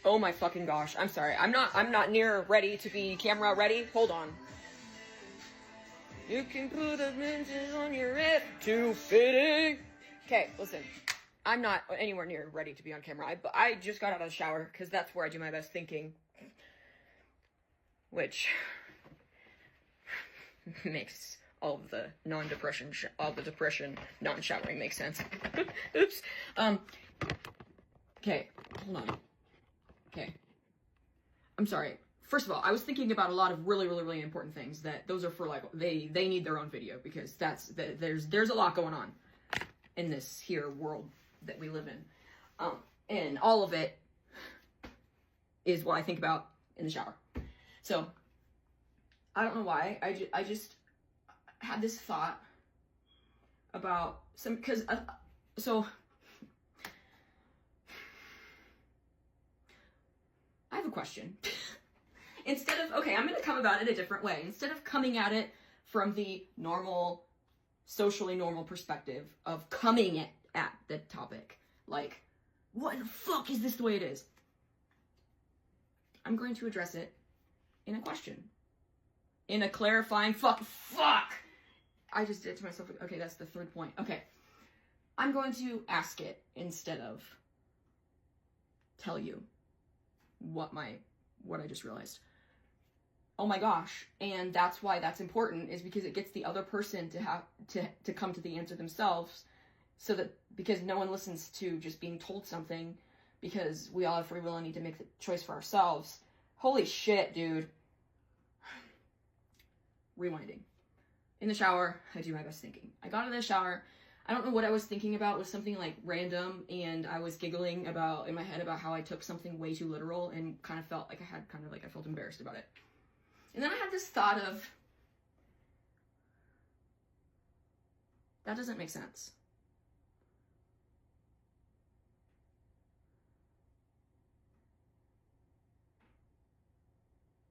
Oh my fucking gosh. I'm sorry. I'm not near ready to be camera ready. Hold on. You can put the lenses on your head too fitting. Okay, listen. I'm not anywhere near ready to be on camera. I just got out of the shower because that's where I do my best thinking. Which makes all of the non-depression, all the depression, non-showering makes sense. Oops. Okay, hold on. Okay. I'm sorry. First of all, I was thinking about a lot of really, really, really important things that those are for like, they need their own video because there's a lot going on in this here world that we live in. And all of it is what I think about in the shower. So, I don't know why, I just had this thought about so, I have a question. Instead of, okay, I'm going to come about it a different way. Instead of coming at it from the normal, socially normal perspective of coming at the topic, like, what the fuck is this the way it is? I'm going to address it in a question. In a clarifying fuck. I just did it to myself. Okay, that's the third point. Okay. I'm going to ask it instead of tell you what I just realized. Oh my gosh. And that's why that's important, is because it gets the other person to have to come to the answer themselves, so that, because no one listens to just being told something, because we all have free will and need to make the choice for ourselves. Holy shit, dude. Rewinding. In the shower, I do my best thinking. I got out of the shower. I don't know what I was thinking about. It was something like random, and I was giggling about in my head about how I took something way too literal and kind of felt like I felt embarrassed about it. And then I had this thought of, that doesn't make sense.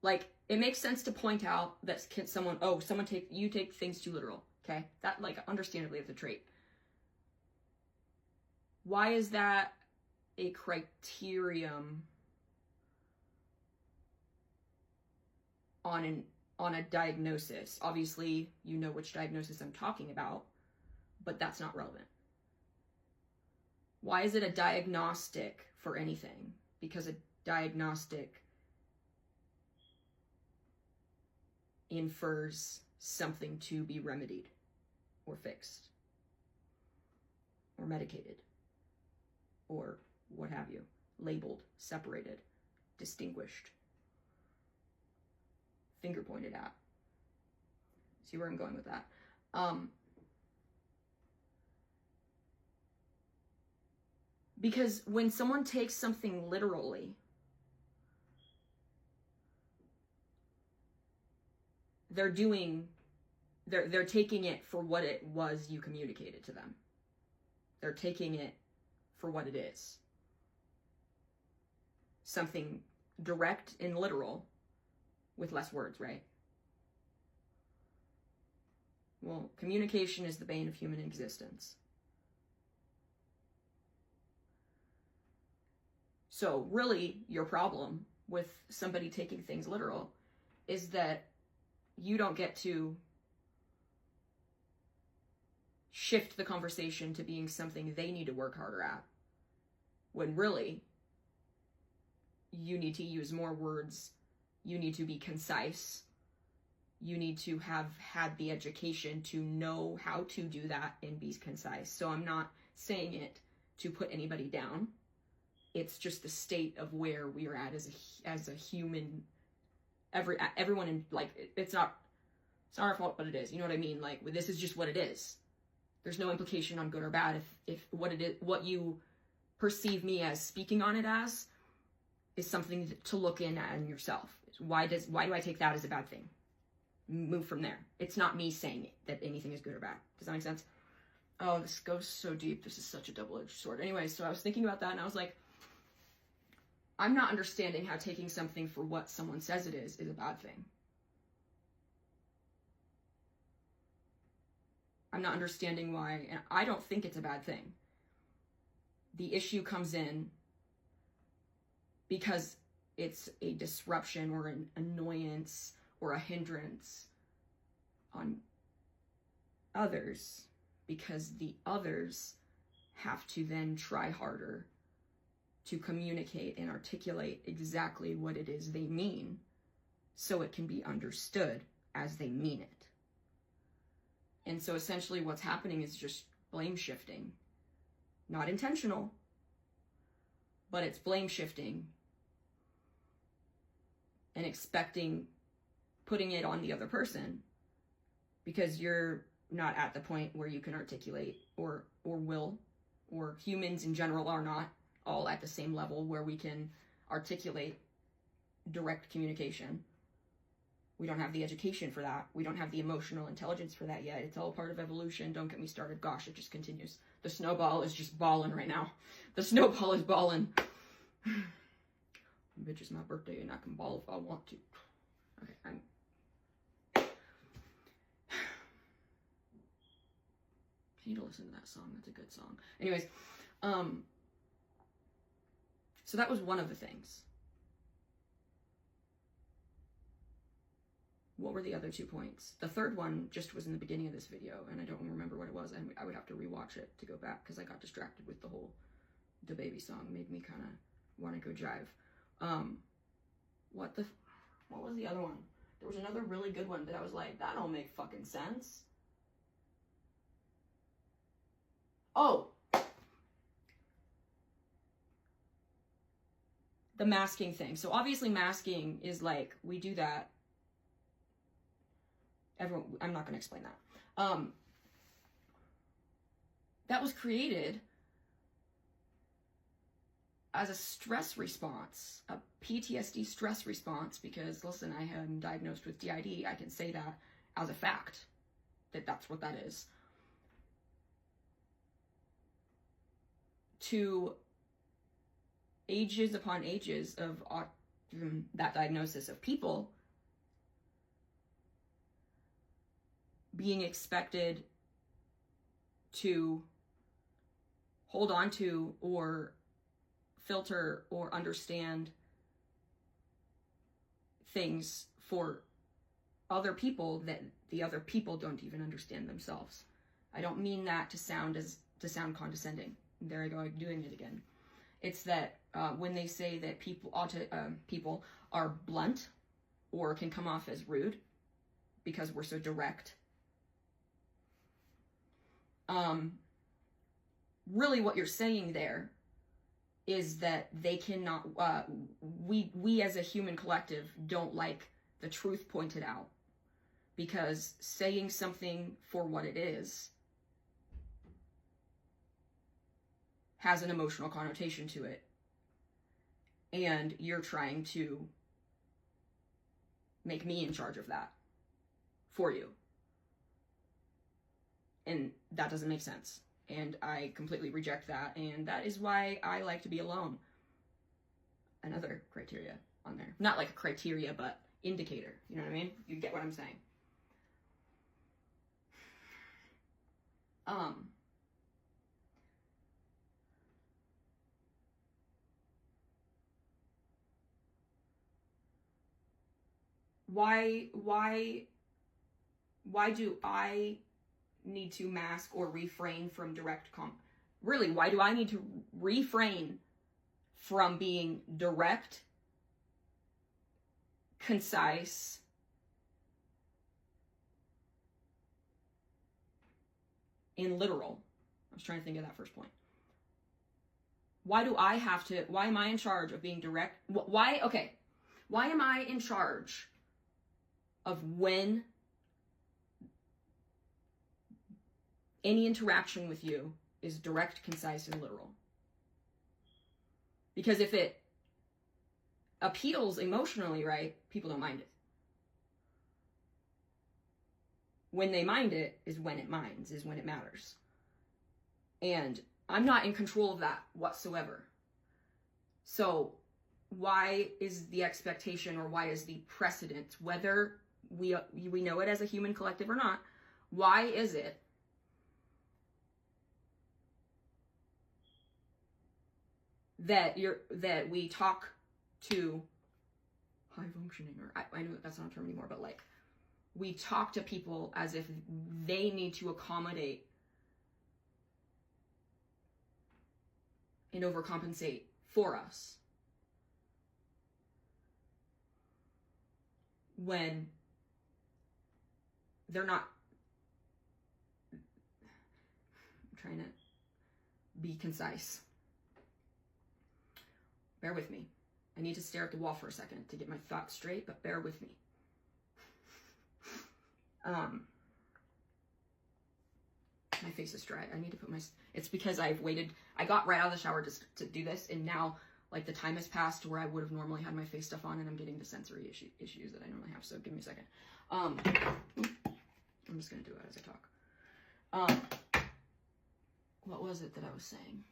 Like, it makes sense to point out that someone take things too literal, okay? That, like, understandably is a trait. Why is that a criterion on a diagnosis? Obviously, you know which diagnosis I'm talking about, but that's not relevant. Why is it a diagnostic for anything? Because a diagnostic infers something to be remedied or fixed or medicated or what have you, labeled, separated, distinguished, finger pointed at. See where I'm going with that? Because when someone takes something literally, they're taking it for what it was you communicated to them. They're taking it for what it is. Something direct and literal with less words, right? Well, communication is the bane of human existence. So really, your problem with somebody taking things literal is that you don't get to shift the conversation to being something they need to work harder at, when really you need to use more words, you need to be concise, you need to have had the education to know how to do that and be concise. So I'm not saying it to put anybody down. It's just the state of where we are at as a human. Everyone in, like, it's not our fault, but it is. You know what I mean? Like, this is just what it is. There's no implication on good or bad if what you perceive me as speaking on it as is something to look in at in yourself. Why do I take that as a bad thing? Move from there. It's not me saying that anything is good or bad. Does that make sense? Oh, this goes so deep. This is such a double-edged sword. Anyway, so I was thinking about that and I was like, I'm not understanding how taking something for what someone says it is a bad thing. I'm not understanding why, and I don't think it's a bad thing. The issue comes in because it's a disruption or an annoyance or a hindrance on others, because the others have to then try harder to communicate and articulate exactly what it is they mean so it can be understood as they mean it. And so essentially what's happening is just blame shifting. Not intentional, but it's blame shifting and putting it on the other person because you're not at the point where you can articulate or will, or humans in general are not all at the same level where we can articulate direct communication. We don't have the education for that. We don't have the emotional intelligence for that yet. It's all part of evolution. Don't get me started. Gosh, it just continues. The snowball is just balling right now. The snowball is balling. Bitch, it's my birthday and I can ball if I want to. Okay, I need to listen to that song. That's a good song. Anyways, so that was one of the things. What were the other 2 points? The third one just was in the beginning of this video, and I don't remember what it was, and I would have to rewatch it to go back, because I got distracted with the whole DaBaby song. Made me kind of want to go jive. What was the other one? There was another really good one that I was like, that don't make fucking sense. Oh! The masking thing. So obviously masking is like, we do that. Everyone, I'm not going to explain that. That was created as a stress response, a PTSD stress response, because listen, I am diagnosed with DID. I can say that as a fact, that that's what that is. To ages upon ages of that diagnosis of people being expected to hold on to or filter or understand things for other people that the other people don't even understand themselves. I don't mean that to sound condescending. There I go, doing it again. It's that when they say that people are blunt or can come off as rude because we're so direct, really what you're saying there is that they cannot, we as a human collective don't like the truth pointed out, because saying something for what it is has an emotional connotation to it, and you're trying to make me in charge of that for you. And that doesn't make sense. And I completely reject that. And that is why I like to be alone. Another criteria on there. Not like a criteria, but indicator. You know what I mean? You get what I'm saying. Why do I need to mask or refrain from direct really, why do I need to refrain from being direct, concise, and literal? I was trying to think of that first point. Why am I in charge of being direct? Why am I in charge of when any interaction with you is direct, concise, and literal? Because if it appeals emotionally, right, people don't mind it. When they mind it is when it minds, is when it matters. And I'm not in control of that whatsoever. So why is the expectation, or why is the precedent, whether we know it as a human collective or not, why is it that we talk to high functioning, or I know that's not a term anymore, but like, we talk to people as if they need to accommodate and overcompensate for us, when they're not. I'm trying to be concise. Bear with me. I need to stare at the wall for a second to get my thoughts straight, but bear with me. My face is dry. I need to put it's because I've waited. I got right out of the shower just to do this, and now like the time has passed where I would have normally had my face stuff on, and I'm getting the sensory issues that I normally have. So give me a second. I'm just gonna do it as I talk. What was it that I was saying?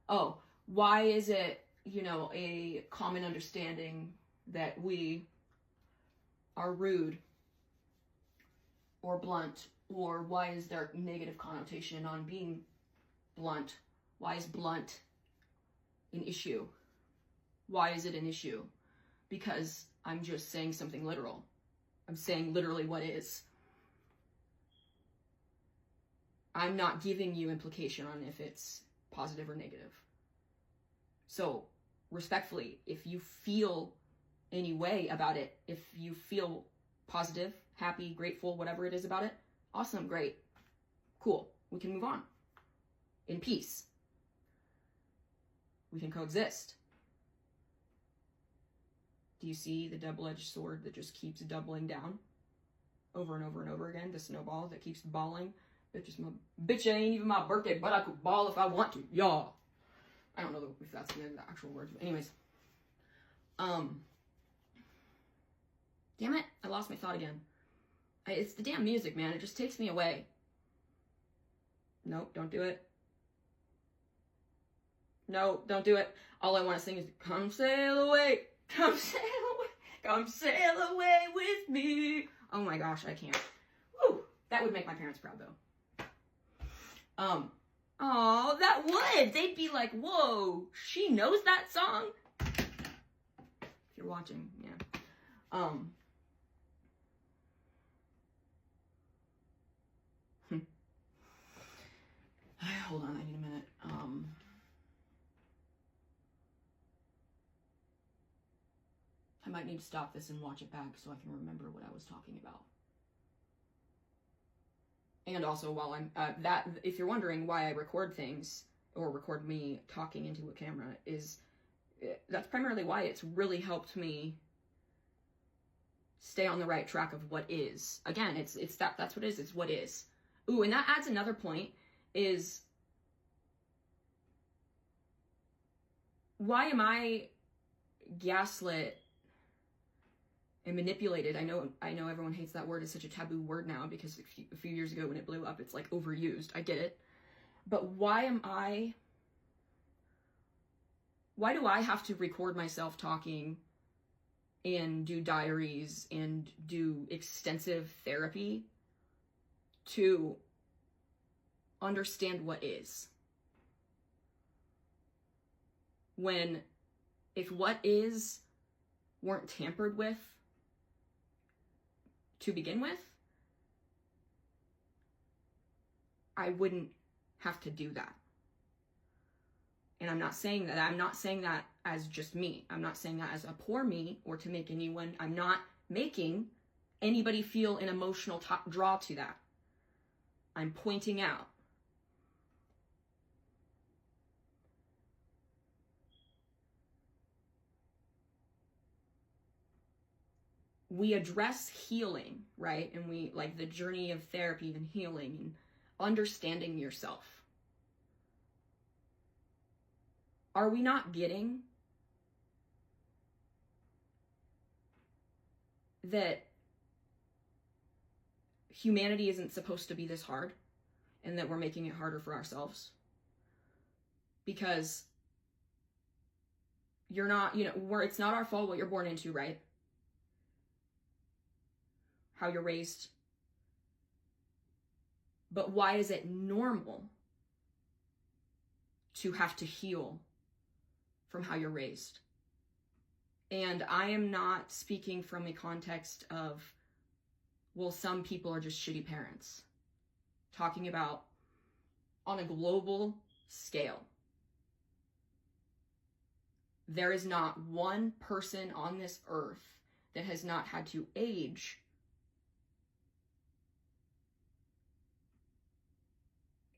Oh, why is it, a common understanding that we are rude or blunt, or why is there negative connotation on being blunt? Why is blunt an issue? Why is it an issue? Because I'm just saying something literal. I'm saying literally what is. I'm not giving you implication on if it's positive or negative. So, respectfully, if you feel any way about it, if you feel positive, happy, grateful, whatever it is about it, awesome, great, cool, we can move on in peace. We can coexist. Do you see the double-edged sword that just keeps doubling down over and over and over again? The snowball that keeps balling. Bitch, it ain't even my birthday, but I could ball if I want to. Y'all. I don't know if that's the actual words, but anyways. Damn it, I lost my thought again. It's the damn music, man. It just takes me away. Nope, don't do it. No, don't do it. All I want to sing is, come sail away, come sail away, come sail away with me. Oh my gosh, I can't. Woo, that would make my parents proud, though. Oh, that would. They'd be like, whoa, she knows that song? If you're watching, yeah. Hold on, I need a minute. I might need to stop this and watch it back so I can remember what I was talking about. And also, while I'm if you're wondering why I record things or record me talking into a camera, that's primarily why it's really helped me stay on the right track of what is. Again, that's what it is. It's what is. Ooh, and that adds another point, is why am I gaslit and manipulated? I know everyone hates that word. It's such a taboo word now because a few years ago when it blew up, it's like overused. I get it. But why do I have to record myself talking and do diaries and do extensive therapy to understand what is? When, if what is weren't tampered with to begin with, I wouldn't have to do that. And I'm not saying that as just me. I'm not saying that as a poor me or to make anyone, I'm not making anybody feel an emotional draw to that. I'm pointing out. We address healing, right? And we like the journey of therapy and healing and understanding yourself. Are we not getting that humanity isn't supposed to be this hard and that we're making it harder for ourselves? Because you're not, it's not our fault what you're born into, right? How you're raised. But why is it normal to have to heal from how you're raised? And I am not speaking from a context of, well, some people are just shitty parents. Talking about on a global scale. There is not one person on this earth that has not had to age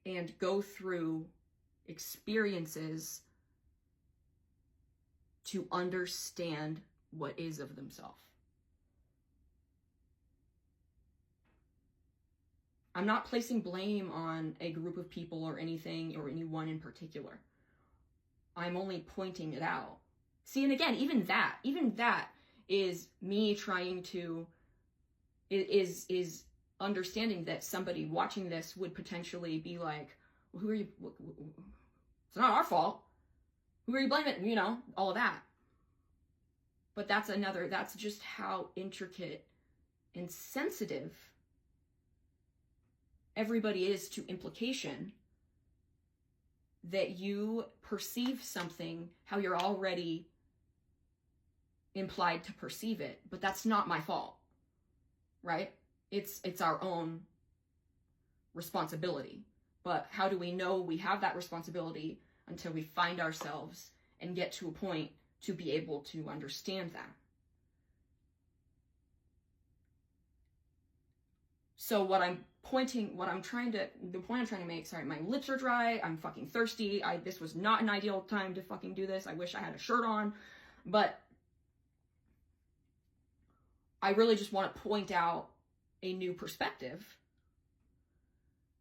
and go through experiences to understand what is of themselves. I'm not placing blame on a group of people or anything or anyone in particular. I'm only pointing it out. See, and again, even that is me trying to, is understanding that somebody watching this would potentially be like, well, who are you? It's not our fault. Who are you blaming? You know, all of that. But that's just how intricate and sensitive everybody is to implication, that you perceive something how you're already implied to perceive it, but that's not my fault, right? It's our own responsibility. But how do we know we have that responsibility until we find ourselves and get to a point to be able to understand that? So the point I'm trying to make, sorry, my lips are dry, I'm fucking thirsty, this was not an ideal time to fucking do this, I wish I had a shirt on, but I really just want to point out a new perspective,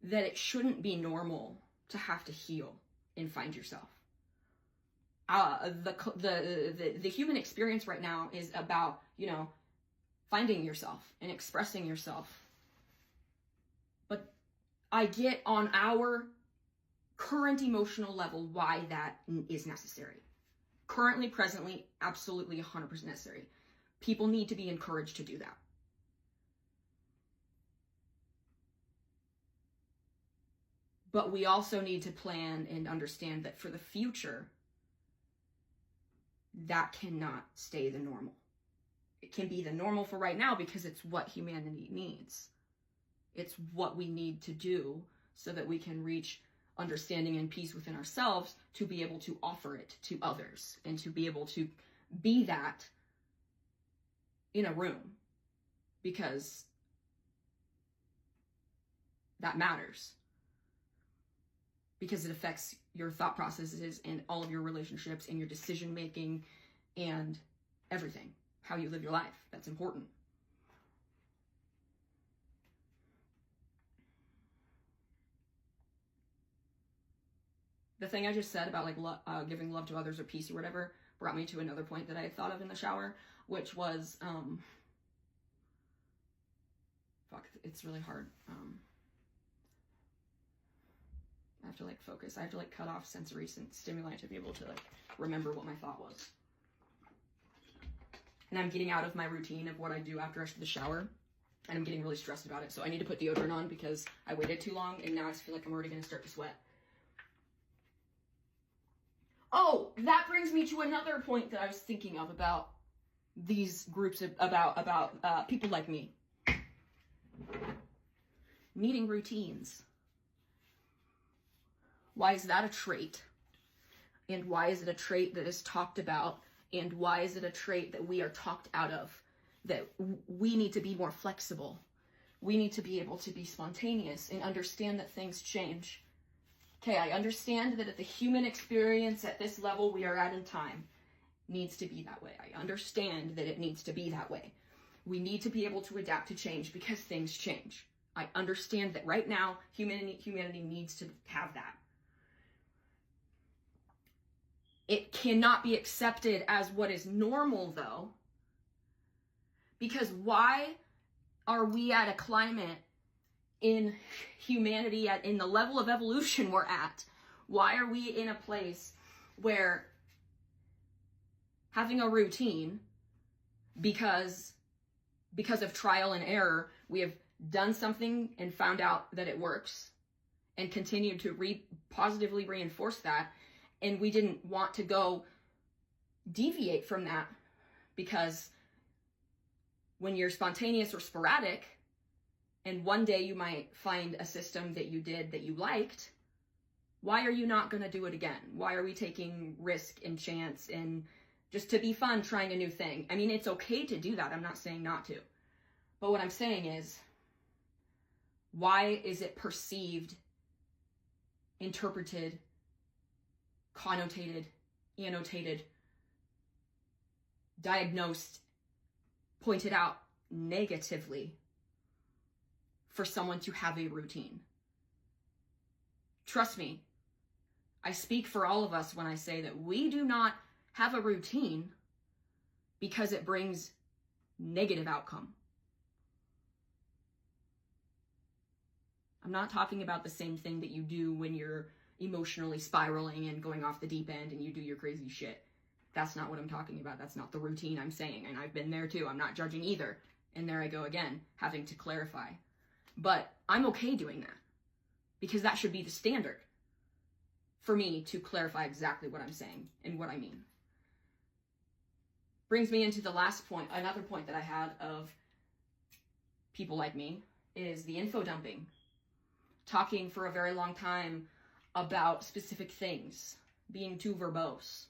that it shouldn't be normal to have to heal and find yourself. The human experience right now is about, you know, finding yourself and expressing yourself. But I get on our current emotional level why that is necessary. Currently, presently, absolutely 100% necessary. People need to be encouraged to do that. But we also need to plan and understand that for the future, that cannot stay the normal. It can be the normal for right now because it's what humanity needs. It's what we need to do so that we can reach understanding and peace within ourselves to be able to offer it to others and to be able to be that in a room, because that matters. Because it affects your thought processes and all of your relationships and your decision making and everything. How you live your life. That's important. The thing I just said about like giving love to others or peace or whatever brought me to another point that I had thought of in the shower, which was, fuck, it's really hard. I have to like focus. I have to like cut off sensory stimuli to be able to like remember what my thought was. And I'm getting out of my routine of what I do after the shower, and I'm getting really stressed about it. So I need to put deodorant on because I waited too long and now I feel like I'm already going to start to sweat. Oh, that brings me to another point that I was thinking of about these groups, about people like me. Needing routines. Why is that a trait? And why is it a trait that is talked about? And why is it a trait that we are talked out of? That we need to be more flexible. We need to be able to be spontaneous and understand that things change. Okay, I understand that at the human experience at this level we are at in time needs to be that way. I understand that it needs to be that way. We need to be able to adapt to change because things change. I understand that right now humanity needs to have that. It cannot be accepted as what is normal though, because why are we at a climate in humanity, in the level of evolution we're at? Why are we in a place where having a routine, because of trial and error, we have done something and found out that it works and continue to positively reinforce that, and we didn't want to go deviate from that Because when you're spontaneous or sporadic, and one day you might find a system that you did that you liked, why are you not going to do it again? Why are we taking risk and chance and just to be fun, trying a new thing? I mean, it's okay to do that. I'm not saying not to. But what I'm saying is, why is it perceived, interpreted, connotated, annotated, diagnosed, pointed out negatively for someone to have a routine? Trust me, I speak for all of us when I say that we do not have a routine because it brings negative outcome. I'm not talking about the same thing that you do when you're emotionally spiraling and going off the deep end and you do your crazy shit. That's not what I'm talking about. That's not the routine I'm saying. And I've been there too. I'm not judging either. And there I go again, having to clarify. But I'm okay doing that because that should be the standard for me to clarify exactly what I'm saying and what I mean. Brings me into the last point, another point that I had of people like me, is the info dumping. Talking for a very long time about specific things, being too verbose.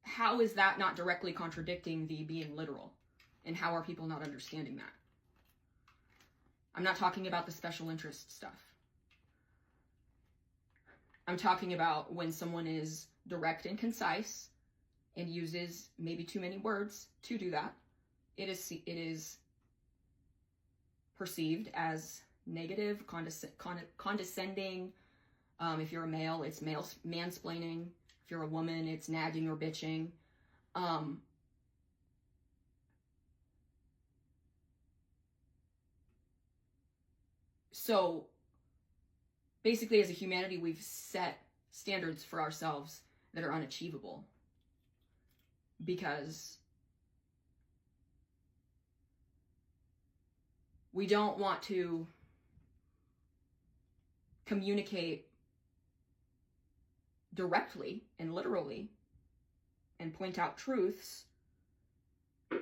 How is that not directly contradicting the being literal? And how are people not understanding that? I'm not talking about the special interest stuff. I'm talking about when someone is direct and concise and uses maybe too many words to do that. It is perceived as negative, condescending. If you're a male, it's mansplaining. If you're a woman, it's nagging or bitching. So basically, as a humanity, we've set standards for ourselves that are unachievable because we don't want to communicate directly and literally and point out truths. The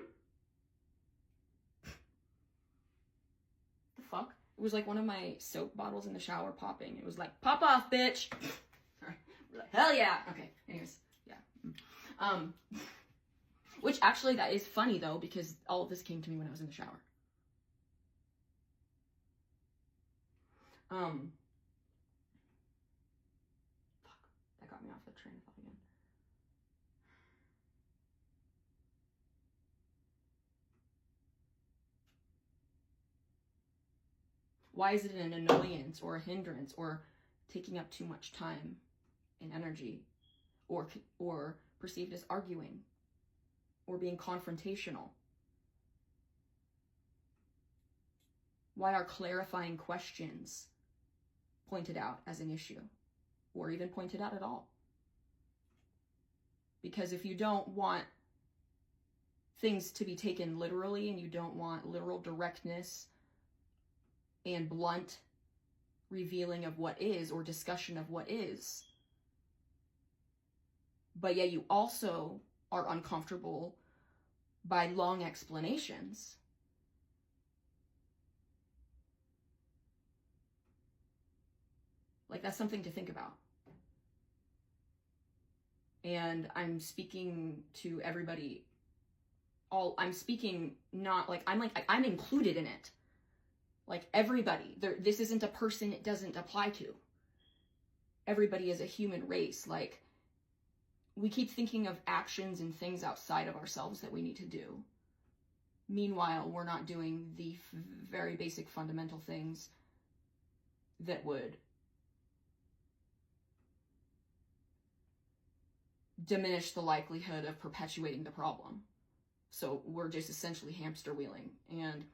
fuck? It was like one of my soap bottles in the shower popping. It was like, pop off, bitch. Sorry. We're like, hell yeah. Okay. Anyways, yeah. Which actually, that is funny though, because all of this came to me when I was in the shower. Fuck. That got me off the train of thought again. Why is it an annoyance or a hindrance or taking up too much time and energy or perceived as arguing or being confrontational? Why are clarifying questions pointed out as an issue or even pointed out at all? Because if you don't want things to be taken literally and you don't want literal directness and blunt revealing of what is or discussion of what is, but yet you also are uncomfortable by long explanations, like that's something to think about. And I'm speaking to everybody. I'm speaking not like I'm included in it. Like everybody. This isn't a person it doesn't apply to. Everybody is a human race. Like, we keep thinking of actions and things outside of ourselves that we need to do. Meanwhile, we're not doing the very basic fundamental things that would diminish the likelihood of perpetuating the problem. So we're just essentially hamster wheeling. And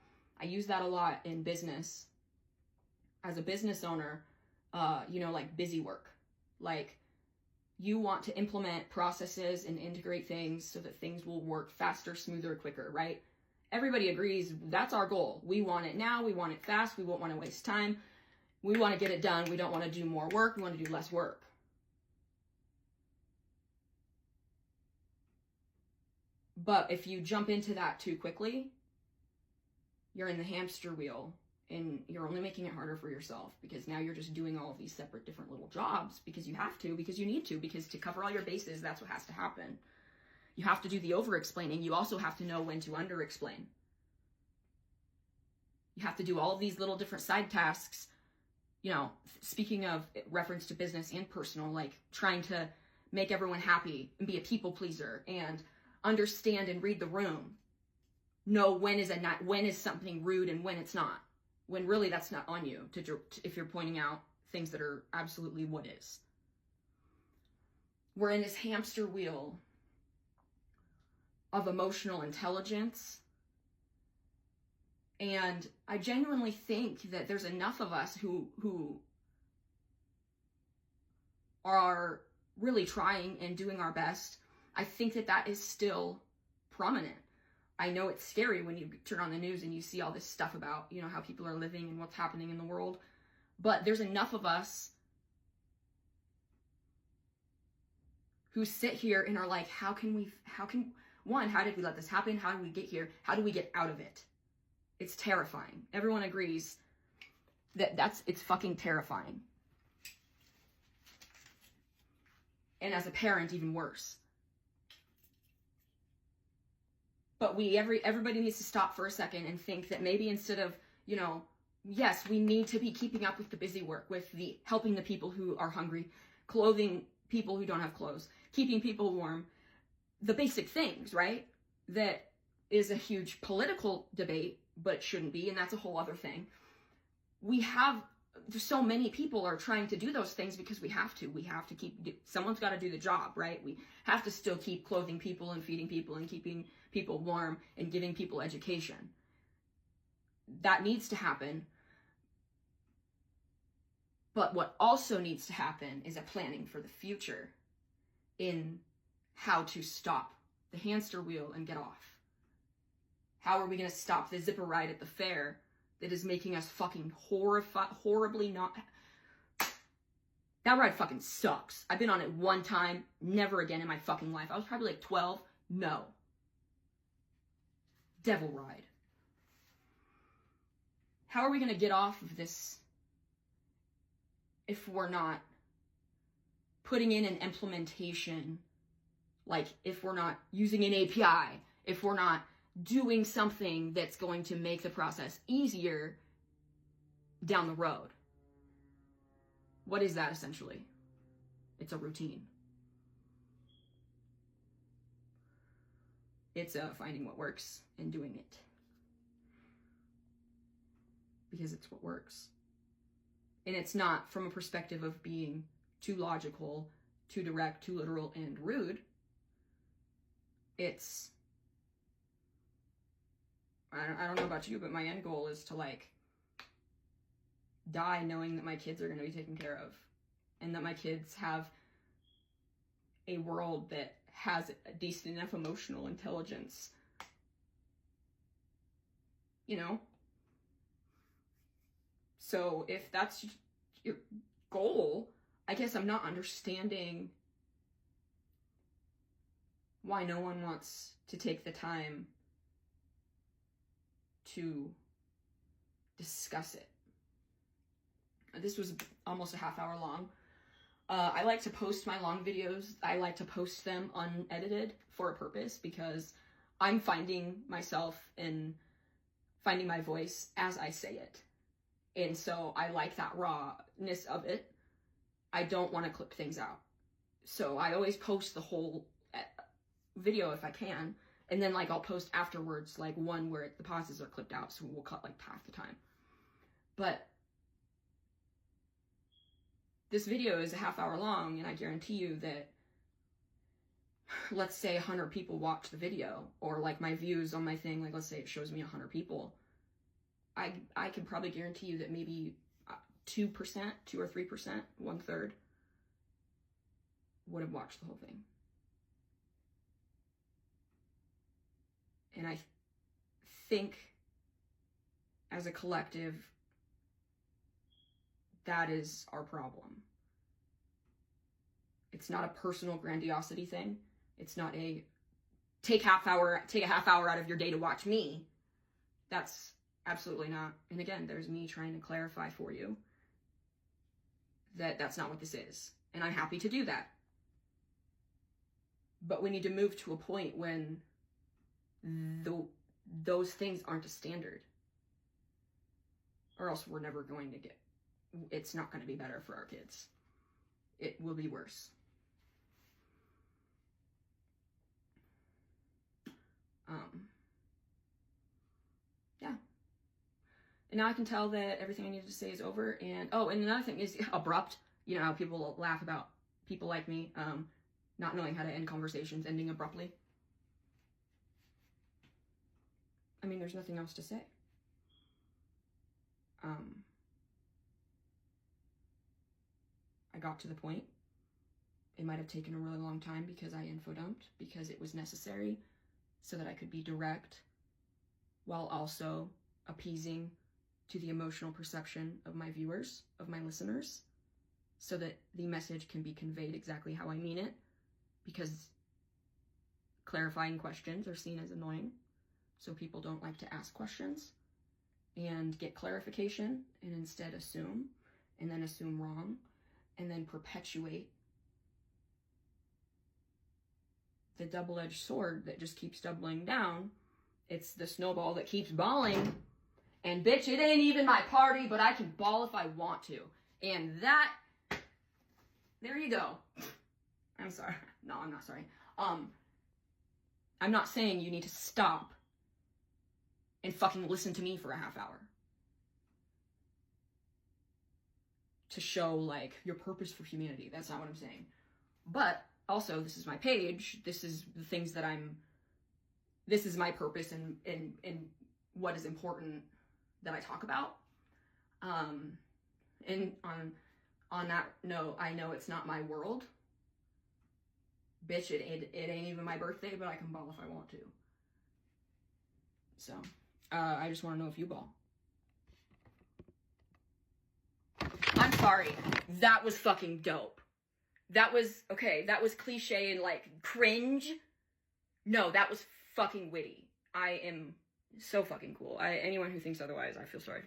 I use that a lot in business. As a business owner, like busy work. Like, you want to implement processes and integrate things so that things will work faster, smoother, quicker, right? Everybody agrees that's our goal. We want it now. We want it fast. We won't want to waste time. We want to get it done. We don't want to do more work. We want to do less work. But if you jump into that too quickly, you're in the hamster wheel, and you're only making it harder for yourself, because now you're just doing all of these separate different little jobs because you have to, because you need to, because to cover all your bases, that's what has to happen. You have to do the over-explaining. You also have to know when to under-explain. You have to do all of these little different side tasks. You know, speaking of reference to business and personal, like trying to make everyone happy and be a people pleaser and understand and read the room. Know when is something rude and when it's not. When really that's not on you if you're pointing out things that are absolutely what is. We're in this hamster wheel of emotional intelligence. And I genuinely think that there's enough of us who are really trying and doing our best. I think that is still prominent. I know it's scary when you turn on the news and you see all this stuff about, you know, how people are living and what's happening in the world. But there's enough of us who sit here and are like, how did we let this happen? How did we get here? How do we get out of it? It's terrifying. Everyone agrees that it's fucking terrifying. And as a parent, even worse. But everybody needs to stop for a second and think that maybe instead of, you know, yes, we need to be keeping up with the busy work, with the helping the people who are hungry, clothing people who don't have clothes, keeping people warm, the basic things, right? That is a huge political debate, but shouldn't be, and that's a whole other thing. So many people are trying to do those things because we have to someone's got to do the job, right? We have to still keep clothing people and feeding people and keeping people warm and giving people education. That needs to happen. But what also needs to happen is a planning for the future in how to stop the hamster wheel and get off. How are we going to stop the zipper ride at the fair that is making us fucking horribly not... That ride fucking sucks. I've been on it one time, never again in my fucking life. I was probably like 12. No. Devil ride. How are we going to get off of this if we're not putting in an implementation, like if we're not using an API, if we're not doing something that's going to make the process easier down the road? What is that essentially? It's a routine. It's finding what works and doing it. Because it's what works. And it's not from a perspective of being too logical, too direct, too literal, and rude. It's... I don't know about you, but my end goal is to, like, die knowing that my kids are going to be taken care of. And that my kids have a world that has a decent enough emotional intelligence. You know? So if that's your goal, I guess I'm not understanding why no one wants to take the time to discuss it. This was almost a half hour long. I like to post my long videos. I like to post them unedited for a purpose, because I'm finding myself and finding my voice as I say it. And so I like that rawness of it. I don't want to clip things out. So I always post the whole video if I can. And then, like, I'll post afterwards, like, one where the pauses are clipped out, so we'll cut, like, half the time. But this video is a half hour long, and I guarantee you that, let's say 100 people watch the video, or, like, my views on my thing, like, let's say it shows me 100 people. I can probably guarantee you that maybe 2%, 2 or 3%, 1/3, would have watched the whole thing. And I think, as a collective, that is our problem. It's not a personal grandiosity thing. It's not a take a half hour out of your day to watch me. That's absolutely not. And again, there's me trying to clarify for you that that's not what this is. And I'm happy to do that. But we need to move to a point when those things aren't a standard. Or else we're never going to it's not going to be better for our kids. It will be worse. Yeah. And now I can tell that everything I needed to say is over. And, oh, and another thing is abrupt. You know how people laugh about people like me, not knowing how to end conversations, ending abruptly. I mean, there's nothing else to say. I got to the point. It might have taken a really long time because I info-dumped, because it was necessary so that I could be direct while also appeasing to the emotional perception of my viewers, of my listeners, so that the message can be conveyed exactly how I mean it, because clarifying questions are seen as annoying, so people don't like to ask questions and get clarification and instead assume, and then assume wrong, and then perpetuate the double-edged sword that just keeps doubling down. It's the snowball that keeps balling. And bitch, it ain't even my party, but I can ball if I want to. And that, there you go. I'm sorry. No, I'm not sorry. I'm not saying you need to stop and fucking listen to me for a half hour to show, like, your purpose for humanity. That's not what I'm saying. But also, this is my page. This is the things that this is my purpose and what is important that I talk about. And on that note, I know it's not my world. Bitch, it ain't even my birthday, but I can ball if I want to. So, I just want to know if you ball. I'm sorry. That was fucking dope. That was, okay, that was cliche and, like, cringe. No, that was fucking witty. I am so fucking cool. Anyone who thinks otherwise, I feel sorry for you.